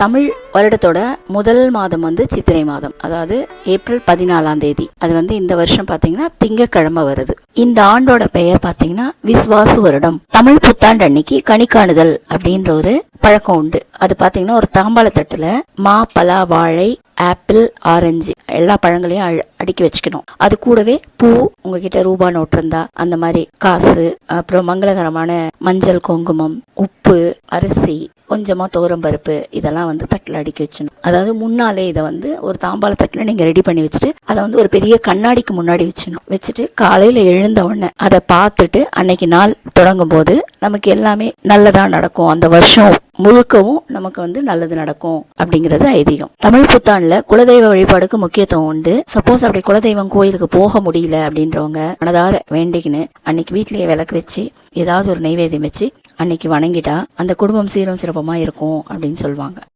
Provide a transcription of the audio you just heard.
தமிழ் வருடத்தோட முதல் மாதம் வந்து சித்திரை மாதம், அதாவது ஏப்ரல் 14ஆம் தேதி. அது வந்து இந்த வருஷம் பாத்தீங்கன்னா திங்கக்கிழமை வருது. இந்த ஆண்டோட பெயர் பாத்தீங்கன்னா விஸ்வாசு வருடம். தமிழ் புத்தாண்டு அன்னைக்கு கனி காணுதல் அப்படின்ற ஒரு பழக்கம் உண்டு. அது பாத்தீங்கன்னா ஒரு தாம்பாள தட்டுல மா, பலா, வாழை, ஆப்பிள், ஆரஞ்சு எல்லா பழங்களையும் அடுக்கி வச்சுக்கணும். அது கூடவே பூ, உங்ககிட்ட ரூபா நோட்டு இருந்தா அந்த மாதிரி காசு, அப்புறம் மங்களகரமான மஞ்சள், குங்குமம், உப்பு, அரிசி, கொஞ்சமா பருப்பு, இதெல்லாம் வந்து தட்டுல அடுக்கி வச்சணும். அதாவது முன்னாலே இதை வந்து ஒரு தாம்பாள தட்டுல நீங்க ரெடி பண்ணி வச்சுட்டு அதை வந்து ஒரு பெரிய கண்ணாடிக்கு முன்னாடி வச்சுட்டு காலையில எழுந்த உடனே அதை பார்த்துட்டு அன்னைக்கு நாள் தொடங்கும் போது நமக்கு எல்லாமே நல்லதா நடக்கும், அந்த வருஷம் முழுக்கவும் நமக்கு வந்து நல்லது நடக்கும் அப்படிங்கிறது ஐதீகம். தமிழ் புத்தாண்டுல குலதெய்வ வழிபாடுக்கு முக்கியத்துவம் உண்டு. சப்போஸ் அப்படி குலதெய்வம் கோயிலுக்கு போக முடியல அப்படின்றவங்க மனதார வேண்டிக்கின்னு அன்னைக்கு வீட்லயே விளக்கு வச்சு ஏதாவது ஒரு நைவேத்தியம் வச்சு அன்னைக்கு வணங்கிட்டா அந்த குடும்பம் சீரும் சிறப்பமா இருக்கும் அப்படின்னு சொல்லுவாங்க.